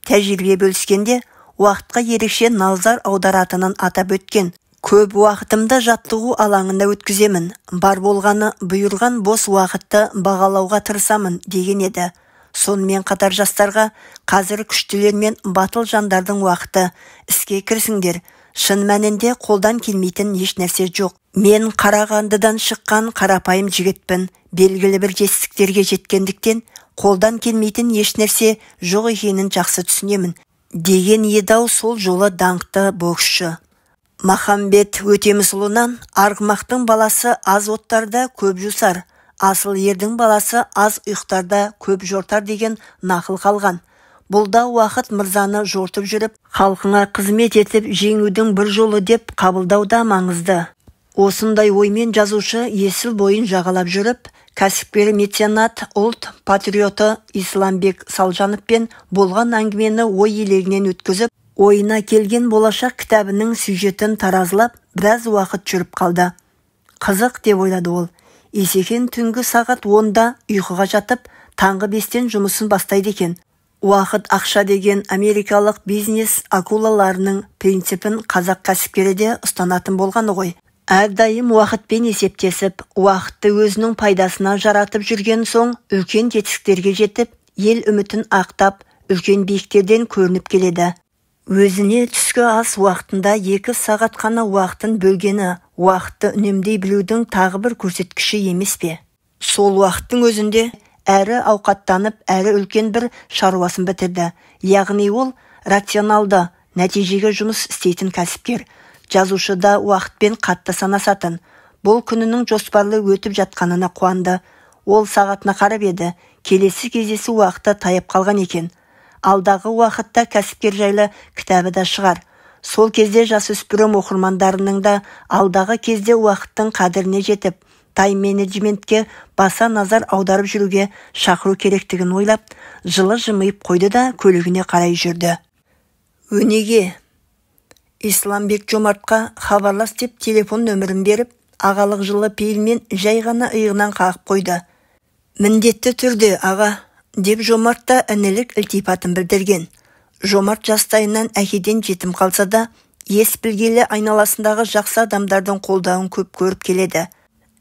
тәжірибе бөліскенде уақытқа ерекше назар аударатынын атап өткен. Көп уақытымды жаттығу алаңында өткіземін. Бар болғаны бұйырған бос уақытты бағалауға тырысамын деген еді. Сонымен қатар жастарға қазір күштілер мен батыл жандардың уақыты іске кірісіңдер. Шын мәнінде қолдан келмейтін еш нәрсе жоқ. Мен Қарағандыдан шыққан қарапайым жігітпін. Белгілі бір жетістіктерге жеткендіктен қолдан келмейтін еш нәрсе жоқ екенін жақсы түсінемін. Деген еді сол жолы даңқты боксшы. Махамбет Өтемісұлынан арғымақтың баласы аз оттарда көп жусар, асыл ердің баласы аз ұйықтарда көп жортар деген нақыл қалған. Бұлда уақыт мырзаны жортып жүріп, халқыңа қызмет етіп жеңудің бір жолы деп қабылдауда маңызды. Осындай оймен жазушы есіл бойын жағалап жүріп, кәсіпкер меценат, ұлт патриоты Исламбек Салжановпен болған әңгімені ой елегінен өткізіп, ойына келген болашақ кітабының сюжетін таразылап, біраз уақыт жүріп қалды. Қызық деп ойлады ол. Есекең түнгі сағат 10-да ұйқыға жатып, таңғы 5-тен жұмысын бастайды екен. Уақыт ақша деген америкалық бизнес акулаларының принципін қазақ кәсіпкері де ұстанатын болғаны ғой. Әрдайым уақытпен есептесіп, уақытты өзінің пайдасына жаратып жүрген соң, үлкен жетістіктерге жетіп, ел үмітін ақтап, үлкен биіктерден көрініп келеді. Өзіне түскі ас уақытында 2 сағат қана уақытын бөлгені, уақытты үнемдей білудің тағы бір көрсеткіші емес пе? Сол уақыттың өзінде әрі ауқаттанып, әрі үлкен бір шаруасын бітірді. Яғни ол рационалды, нәтижеге жұмыс істейтін кәсіпкер. Жазушыда уақытпен қатты санасатын. Бұл күнінің жоспарлы өтіп жатқанына қуанды. Ол сағатына қарап еді, келесі кездесу уақыты таяп қалған екен. Алдағы уақытта кәсіпкер жайлы кітабы да шығар. Сол кезде жасөспірім оқырмандарының да алдағы кезде уақыттың қадіріне жетіп, тайм-менеджментке баса назар аударып жүруге шақыру керектігін ойлап, жылы жымиып қойды да көлігіне қарай жүрді. Өнеге Исламбек Жомартқа хабарлас деп телефон нөмірін беріп, ағалық жылы пейілмен жай ғана иығынан қағып қойды. Міндетті түрде, аға, деп Жомарт та інілік ілтипатын білдірген. Жомарт жастайынан әкеден жетім қалса да, ес білгелі айналасындағы жақсы адамдардың қолдауын көп көріп келеді.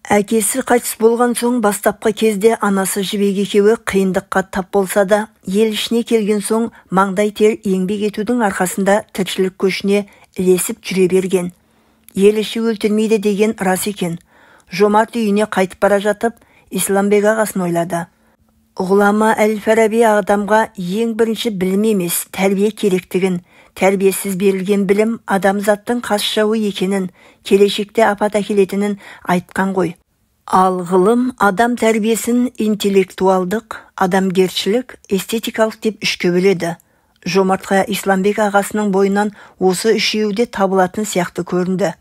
Әкесі қайтыс болған соң бастапқы кезде анасы жібек екеуі қиындыққа тап болса да, ел ішіне келген соң маңдай тер еңбек етудің арқасында тіршілік көшіне ілесіп жүре берген. Ел іші өлтірмейді деген рас екен. Жомарт үйіне қайтып бара жатып, Исламбек ағасын ойлады. Ғұлама Әл-Фараби адамға ең бірінші білім емес, тәрбие керектігін, тәрбиесіз берілген білім адамзаттың қас жауы екенін, келешекте апат әкелетінін айтқан ғой. Ал ғылым адам тәрбиесін интеллектуалдық, адамгершілік, эстетикалық деп үшке бөледі. Жомартқа Исламбек ағасының бойынан осы үшеуде табылатын сияқты көрінді.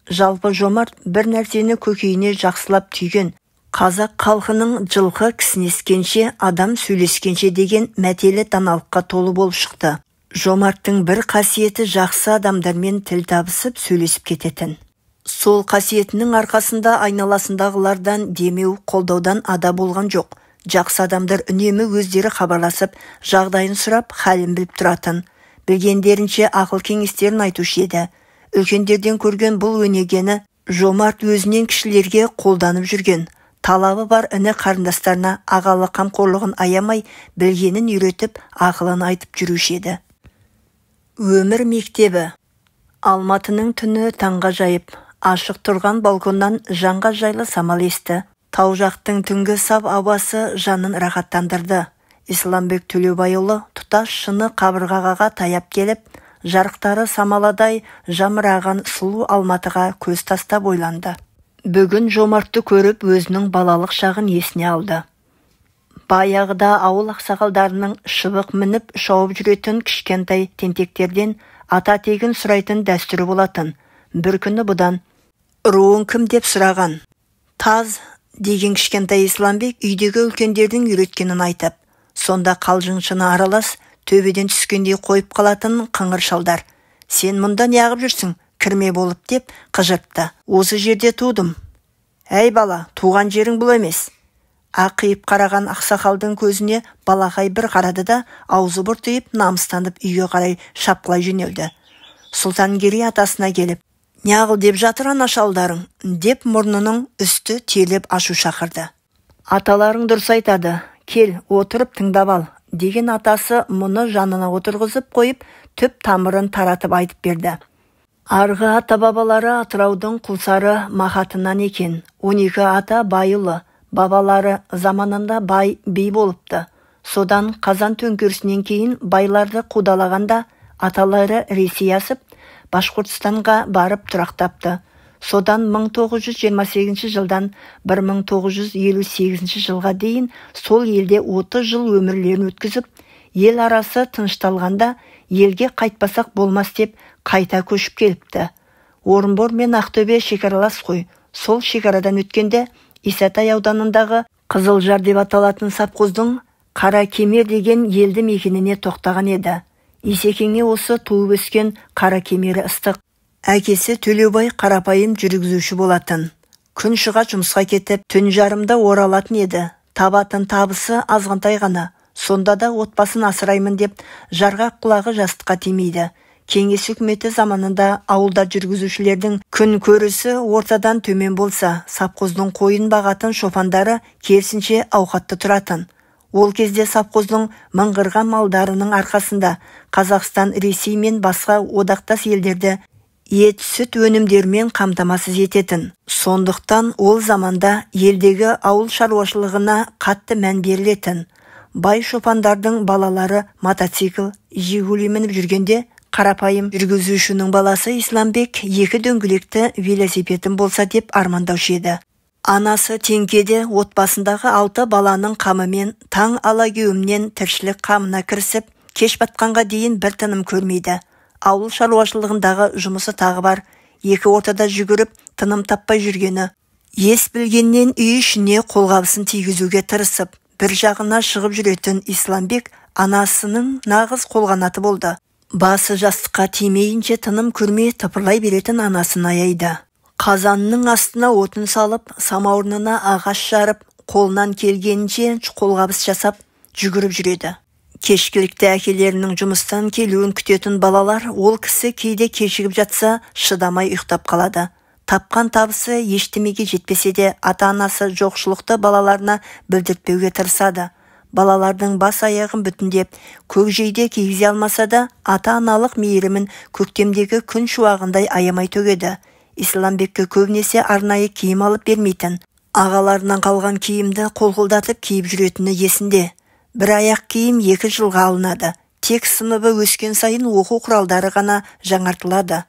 Жалпы Жомарт бір нәрсені көкейіне жақсылап түйген. Қазақ халқының жылқы кісінескенше, адам сөйлескенше деген мәтелі даналыққа толы болып шықты. Жомарттың бір қасиеті жақсы адамдармен тіл табысып сөйлесіп кететін. Сол қасиетінің арқасында айналасындағылардан демеу, қолдаудан ада болған жоқ. Жақсы адамдар үнемі өздері хабарласып, жағдайын сұрап, халін біліп тұратын. Білгендерінше ақыл кеңестерін айтушы еді. Үлкендерден көрген бұл өнегені жомарт өзінен кішілерге қолданып жүрген. Талабы бар іні қарындастарына ағалы қамқорлығын аямай, білгенін үйретіп, ақылын айтып жүруші еді. Өмір мектебі. Алматының түні таңға жайып, ашық тұрған балконнан жанға жайлы самал есті. Тау жақтың түнгі сап ауасы жанын рахаттандырды. Исламбек Төлеубайұлы тұтас шыны қабырғаға таяп келіп, жарықтары самаладай жамыраған сұлу Алматыға көз тастап ойланды. Бүгін жомартты көріп өзінің балалық шағын есіне алды. Баяғыда ауыл ақсақалдарының шыбық мініп шауып жүретін кішкентай тентектерден ата тегін сұрайтын дәстүрі болатын. Бір күні бұдан «Руың кім?» деп сұраған. «Таз» деген кішкентай Исламбек үйдегі үлкендердің үйреткенін айтып, сонда қалжыңшыны аралас төбеден түскендей қойып қалатын қыңыр шалдар. «Сен мұнда неғып жүрсің? Кірме болып» деп қыжыртты. «Осы жерде тудым». «Әй бала, туған жерің бұл емес». Ақиып қараған ақсақалдың көзіне балақай бір қарады да, аузы бұртиып, намыстанып үйге қарай шапқылай жөнелді. Сұлтангерей атасына келіп, «Неғыл деп жатыр ана шалдарың?» деп мұрнының үсті телеп ашу шақырды. «Аталарың дұрыс айтады, кел, отырып тыңдап ал» деген атасы мұны жанына отырғызып қойып, түп тамырын таратып айтып берді. Арғы ата-бабалары Атыраудың Құлсары махатынан екен. 12 ата байұлы, бабалары заманында бай би болыпты. Содан Қазан төңкерісінен кейін байларды қудалағанда аталары Ресей асып, Башқұртстанға барып тұрақтапты. Содан 1928 жылдан 1958 жылға дейін сол елде 30 жыл өмірлерін өткізіп, ел арасы тынышталғанда елге қайтпасақ болмас деп қайта көшіп келіпті. Орынбор мен Ақтөбе шекаралас қой. Сол шекарадан өткенде Исатай ауданындағы Қызылжар деп аталатын Сапқоздың Қара Кемер деген елді мекеніне тоқтаған еді. Исекеңе осы туып өскен Қара Кемері ыстық. Әкесі Төлеубай қарапайым жүргізуші болатын. Күн шыға жұмысқа кетіп, түн жарымда оралатын еді. Табатын табысы азғантай ғана. Сонда да отбасын асыраймын деп жарғақ құлағы жастыққа тимейді. Кеңес үкіметі заманында ауылда жүргізушілердің күн көрісі ортадан төмен болса, Сапқоздың қойын бағатын шопандары керісінше ауқатты тұратын. Ол кезде Сапқоздың мыңғырған малдарының арқасында Қазақстан, Ресей мен басқа одақтас елдерді ет, сүт өнімдермен қамтамасыз ететін. Сондықтан ол заманда елдегі ауыл шаруашылығына қатты мән берілетін. Бай шопандардың балалары мотоцикл, Жигули мініп жүргенде, қарапайым жүргізушінің баласы Исламбек 2 дөңгелекті велосипедім болса деп армандаушы еді. Анасы Теңкеде отбасындағы 6 баланың қамымен таң алагеуімнен тіршілік қамына кірісіп, кеш батқанға дейін бір тыным көрмейді. Ауыл шаруашылығындағы жұмысы тағы бар. 2 ортада жүгіріп, тыным таппай жүргені. Ес білгеннен үй ішіне қолғабысын тигізуге тырысып, бір жағына шығып жүретін Исламбек анасының нағыз қолғанаты болды. Басы жастыққа тимейінше тыным көрмей тыпырлай беретін анасын аяйды. Қазанның астына отын салып, самаурынына ағаш жарып, қолынан келгенінше қолғабыс жасап, жүгіріп жүреді. Кешкілікті әкелерінің жұмыстан келуін күтетін балалар ол кісі кейде кешігіп жатса шыдамай ұйықтап қалады. Тапқан табысы ештемеге жетпесе де ата-анасы жоқшылықты балаларына білдіртпеуге тырысады. Балалардың бас аяғын бүтіндеп, көкжейде кигізе алмаса да, ата-аналық мейірімін көктемдегі күн шуағындай аямай төгеді. Исламбекке көбінесе арнайы киім алып бермейтін. Ағаларынан қалған киімді қолғылдатып киіп жүретіні есінде. Бір аяқ киім 2 жылға алынады. Тек сыныбы өскен сайын оқу құралдары ғана жаңартылады.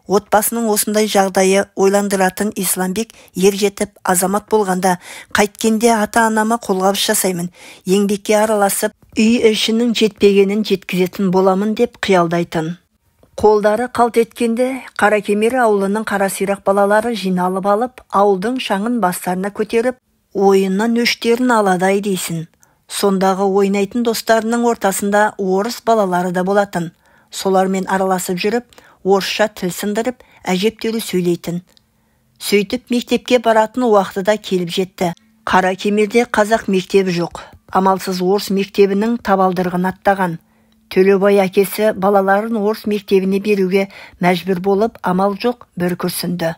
Отбасының осындай жағдайы ойландыратын Исламбек ер жетіп азамат болғанда қайткенде ата-анама қолғабыс жасаймын, еңбекке араласып, үй ішінің жетпегенін жеткізетін боламын деп қиялдайтын. Қолдары қалт еткенде Қаракемер ауылының қарасирақ балалары жиналып алып, ауылдың шаңын бастарына көтеріп, ойыннан өштерін аладай дейсін. Сондағы ойнайтын достарының ортасында орыс балалары да болатын. Солармен араласып жүріп, орысша тіл сындырып, әжептеулі сөйлейтін. Сөйтіп мектепке баратын уақыты да келіп жетті. Қаракемерде қазақ мектебі жоқ. Амалсыз орыс мектебінің табалдырығын аттаған. Төлеубай әкесі балаларын орыс мектебіне беруге мәжбүр болып, амал жоқ бір күрсінді.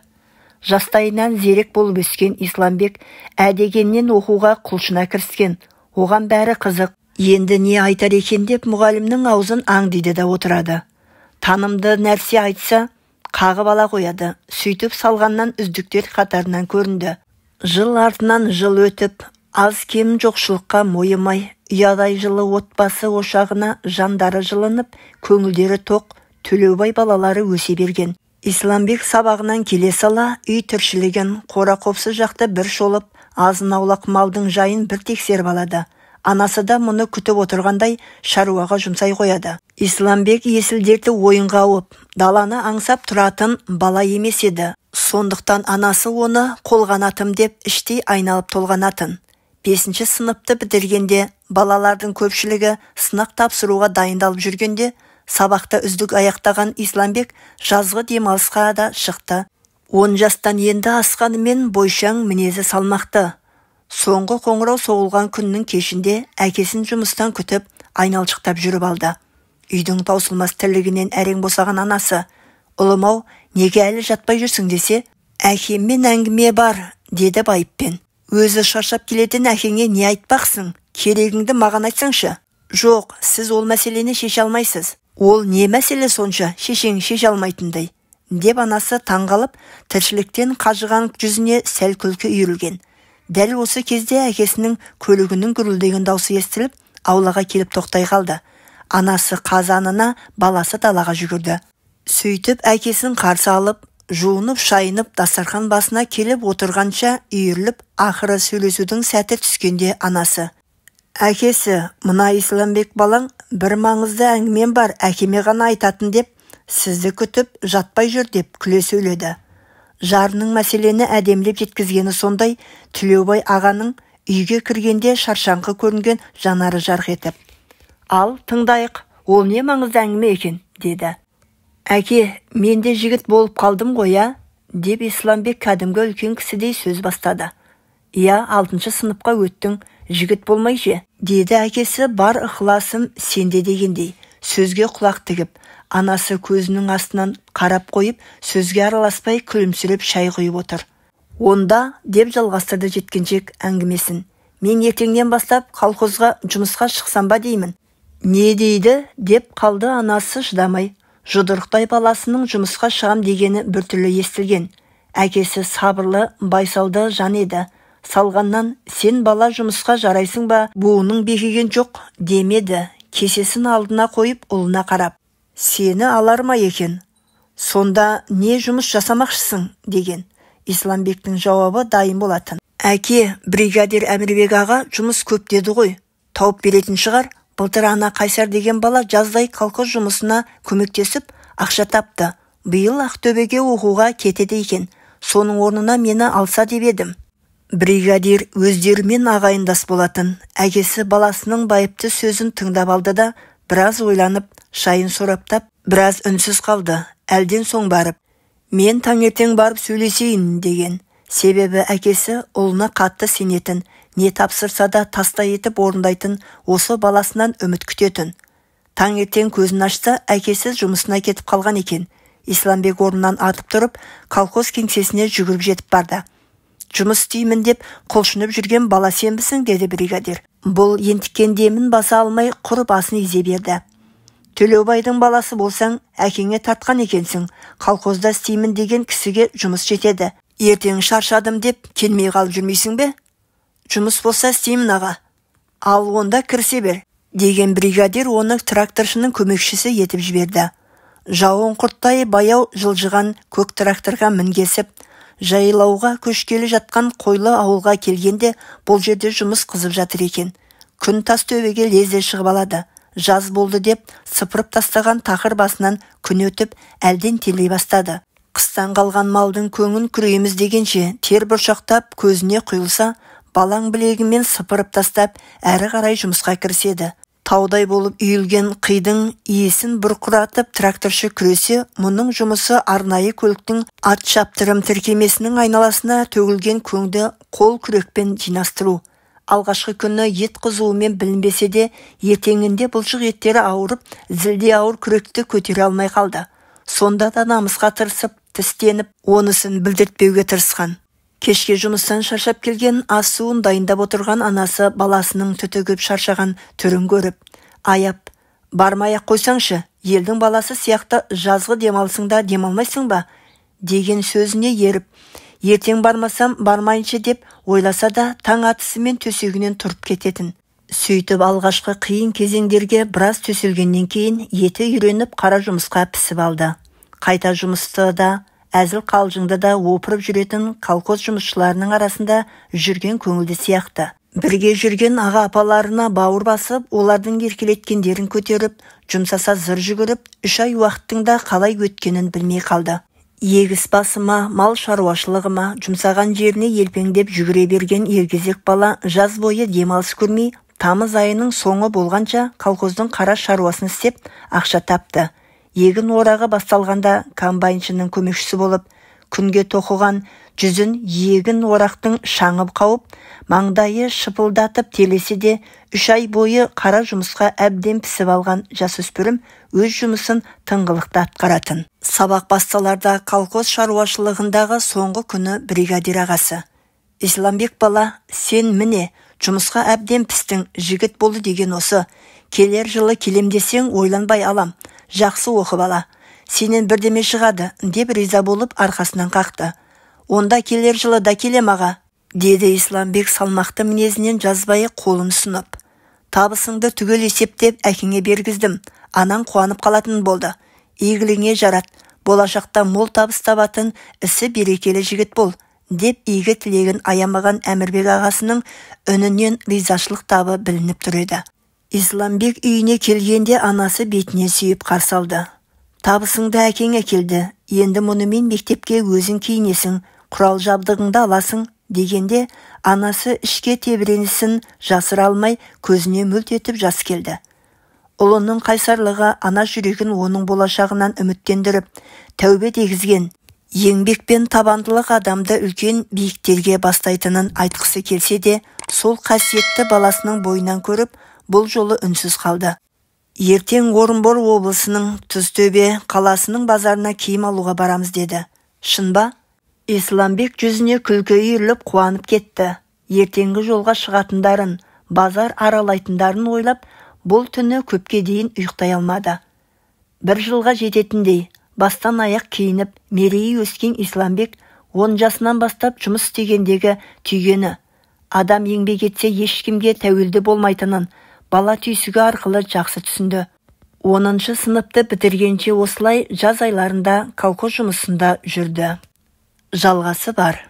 Жастайынан зерек болып өскен Исламбек әдегеннен оқуға құлшына кіріскен. Оған бәрі қызық. Енді не айтар екен деп мұғалімнің аузын аңдиды да отырады. Танымды нәрсе айтса, қағып ала қояды. Сөйтіп салғаннан үздіктер қатарынан көрінді. Жыл артынан жыл өтіп, аз кем жоқшылыққа мойымай, ұядай жылы отбасы ошағына жандары жылынып, көңілдері тоқ, Төлеубай балалары өсе берген. Исламбек сабағынан келе сала, үй тіршілігін қора-қопсы жақты бір шолып, азын-аулақ малдың жайын бір тексеріп алады. Анасы да мұны күтіп отырғандай шаруаға жұмсай қояды. Исламбек есілдерді ойынға ауып, даланы аңсап тұратын бала емес еді. Сондықтан анасы оны қолғанатым деп іштей айналып толғанатын. 5-ші сыныпты бітіргенде балалардың көпшілігі сынақ тапсыруға дайындалып жүргенде, сабақта үздік аяқтаған Исламбек жазғы демалысқа да шықты. 10 жастан енді асқанымен бойшаң мінезі салмақты. Соңғы қоңырау соғылған күннің кешінде әкесін жұмыстан күтіп, айналшықтап жүріп алды. Үйдің таусылмас тірлігінен әрең босаған анасы, «Ұлым-ау, неге әлі жатпай жүрсің?» десе, «Әкеммен әңгіме бар», деді байыппен. «Өзі шаршап келетін әкеңе не айтпақсың? Керегіңді маған айтсаңшы». «Жоқ, сіз ол мәселені шеше алмайсыз». «Ол не мәселе сонша, шешең шеше алмайтындай?» деп анасы таңғалып, тіршіліктен қажыған жүзіне сәл күлкі үйірілген. Дәл осы кезде әкесінің көлігінің гүрілдеген даусы естіліп, аулаға келіп тоқтай қалды. Анасы қазанына, баласы далаға жүгірді. Сөйтіп әкесін қарсы алып, жуынып, шайынып, дастархан басына келіп отырғанша үйіріліп, ақыры сөйлесудің сәті түскенде анасы: «Әкесі, мына Исламбек балаң бір маңызды әңгімем бар, әкеме ғана айтатын деп, сізді күтіп жатпай жүр» деп күле сөйледі. Жарының мәселені әдемлеп жеткізгені сондай, Төлеубай ағаның үйге кіргенде шаршаңқы көрінген жанары жарқ етіп: «Ал, тыңдайық, ол не маңызды әңгіме екен?» деді. «Әке, мен де жігіт болып қалдым ғой, а?» деп Исламбек кәдімгі үлкен кісідей сөз бастады. «Иә, 6-шы сыныпқа өттің, жігіт болмай же?» деді әкесі бар ықыласым сенде дегендей. Сөзге құлақ тігіп, анасы көзінің астынан қарап қойып, сөзге араласпай күлімсіреп шай құйып отыр. «Онда», деп жалғастырды жеткеншек әңгімесін, «мен ертеңнен бастап колхозға жұмысқа шықсам ба деймін». «Не дейді?» деп қалды анасы шыдамай. Жұдырықтай баласының жұмысқа шығам дегені біртүрлі естілген. Әкесі сабырлы, байсалды жан еді. Салғаннан, «Сен бала жұмысқа жарайсың ба, буының бекіген жоқ» демеді. Кесесін алдына қойып ұлына қарап: «Сені алар ма екен? Сонда не жұмыс жасамақшысың?» деген. Исламбектің жауабы дайын болатын. «Әке, бригадир Әмірбек аға жұмыс көп деді ғой. Тауып беретін шығар. Былтыр ана Қайсар деген бала жаздай колхоз жұмысына көмектесіп, ақша тапты. Биыл Ақтөбеге оқуға кетеді екен. Соның орнына мені алса деп едім». Бригадир өздерімен ағайындас болатын. Әкесі баласының байыпты сөзін тыңдап алды да, біраз ойланып, шайын сораптап, біраз үнсіз қалды. Әлден соң барып: «Мен таңертең барып сөйлесейін» деген. Себебі әкесі ұлына қатты сенетін, не тапсырса да тастай етіп орындайтын, осы баласынан үміт күтетін. Таңертең көзін ашса, әкесі жұмысына кетіп қалған екен. Исламбек орнынан атып тұрып, колхоз кеңсесіне жүгіріп жетіп барды. «Жұмыс істеймін деп құлшынып жүрген бала сенбісің?» деді бригадир. Бұл ентіккен демін баса алмай құр басын изе берді. «Төлеубайдың баласы болсаң, әкеңе тартқан екенсің. Колхозда істеймін деген кісіге жұмыс жетеді. Ертең шаршадым деп келмей қалып жүрмейсің бе?» «Жұмыс болса істеймін аға». «Ал онда кірісе бер», деген бригадир оны тракторшының көмекшісі етіп жіберді. Жауын құрттай баяу жылжыған көк тракторға мінгесіп, жайлауға көшкелі жатқан қойлы ауылға келгенде бұл жерде жұмыс қызып жатыр екен. Күн тас төбеге лезде шығып алады. Жаз болды деп сыпырып тастаған тақыр басынан күн өтіп әлден телей бастады. Қыстан қалған малдың көңін күрейміз дегенше тер бұршақтап көзіне құйылса, балаң білегімен сыпырып тастап әрі қарай жұмысқа кіріседі. Таудай болып үйілген қидың иесін бұрқыратып тракторшы күресе, мұның жұмысы арнайы көліктің ат шаптырым тіркемесінің айналасына төгілген көңді қол күрекпен жинастыру. Алғашқы күні ет қызуымен білінбесе де, ертеңінде бұлшық еттері ауырып, зілде ауыр күректі көтере алмай қалды. Сонда да намысқа тырысып, тістеніп, онысын білдіртпеуге тырысқан. Кешке жұмыстан шаршап келген, ас суын дайындап отырған анасы баласының түтігіп шаршаған түрін көріп, аяп, бармай-ақ қойсаңшы, елдің баласы сияқты жазғы демалсыңда демалмайсың ба? Деген сөзіне еріп, ертең бармасам бармайыншы деп ойласа да таң атысымен төсегінен тұрып кететін. Сөйтіп алғашқы қиын кезеңдерге біраз төселгеннен кейін еті үйреніп қара жұмысқа пісіп алды. Қайта жұмысты да, әзіл қалжыңды да опырып жүретін колхоз жұмысшыларының арасында жүрген көңілді сияқты. Бірге жүрген аға апаларына бауыр басып, олардың еркелеткендерін көтеріп, жұмсаса зыр жүгіріп, 3 ай уақыттың да қалай өткенін білмей қалды. Егіс басыма, мал шаруашылығыма, жұмсаған жеріне елпеңдеп жүгіре берген ергезек бала жаз бойы демалыс көрмей, тамыз айының соңы болғанша колхоздың қара шаруасын істеп, ақша тапты. Егін орағы басталғанда комбайншының көмекшісі болып, күнге тоқыған жүзін егін орақтың шаңып қауып, маңдайы шыпылдатып телесе де 3 ай бойы қара жұмысқа әбден пісіп алған жасөспірім өз жұмысын тыңғылықты атқаратын. Сабақ басталарда колхоз шаруашылығындағы соңғы күні бригадир ағасы: "Исламбек бала, сен міне, жұмысқа әбден пістің, жігіт болды деген осы. Келер жылы келем десең ойланбай алам. Жақсы оқы бала. Сенен бірдеме шығады", деп риза болып арқасынан қақты. "Онда келер жылы да келем аға", деді Исламбек салмақты мінезінен жазбай қолын ұсынып. "Табысыңды түгел есептеп әкеңе бергіздім. Анаң қуанып қалатын болды. Игіліңе жарат, болашақта мол табыс табатын ісі берекелі жігіт бол", деп игі тілегін аямаған Әмірбек ағасының үнінен ризашылық табы білініп тұр еді. Исламбек үйіне келгенде анасы бетіне сүйіп қарсы алды. "Табысыңды әкең әкелді, енді мұнымен мектепке өзің киінесің, құрал жабдығыңды аласың", дегенде анасы ішке тебіренісін жасыра алмай көзіне мүлт етіп жас келді. Ұлының қайсарлығы ана жүрегін оның болашағынан үміттендіріп, тәубе дегізген. Еңбек пен табандылық адамды үлкен биіктерге бастайтынын айтқысы келсе де, сол қасиетті баласының бойынан көріп, бұл жолы үнсіз қалды. "Ертең Орынбор облысының Тұзтөбе қаласының базарына киім алуға барамыз", деді. "Шын ба?" Исламбек жүзіне күлкі үйіріліп қуанып кетті. Ертеңгі жолға шығатындарын, базар аралайтындарын ойлап, бұл түні көпке дейін ұйықтай алмады. 1 жылға жететіндей, бастан аяқ киініп, мерейі өскен Исламбек 10 жасынан бастап жұмыс істегендегі түйгені, адам еңбек етсе ешкімге тәуелді болмайтынын бала түйсігі арқылы жақсы түсінді. 10 сыныпты бітіргенше осылай жаз айларында колхоз жұмысында жүрді. Жалғасы бар.